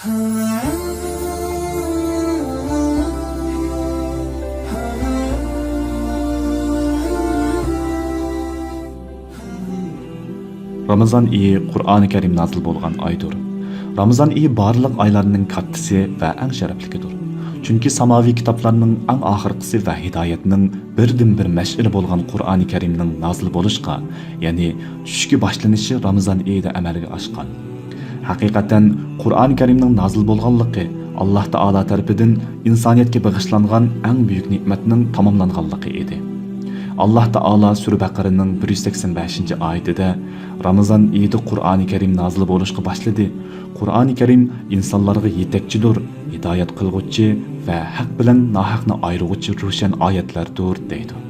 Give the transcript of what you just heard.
Ramazan iyi Qur'oni Karim nazil bo'lgan oydir. Ramazan iyi barliq oylarning kattasi va eng sharafligidir. Chunki samoviy kitoblarning eng oxirgisi va hidoyatning birdan-bir mash'ili bo'lgan Qur'oni Karimning nazil bo'lishqa, ya'ni tushga boshlanishi Ramazan oyida amalga oshgan. Haqiqatan Qur'oni Karimning nazil bo'lganligi Alloh taolo tarafidan insoniyatga bag'ishlangan eng buyuk ne'matning tamomlanganligi edi. Allah Taala Sura Baqaraning 185-oyatida Ramazan oyida Qur'oni Karim nazil bo'lishga boshladi. Qur'oni Karim insonlarga yetakchidir, hidoyat qilguvchi va haq bilan nohaqni ayiruvchi ro'shan oyatlardir deydi.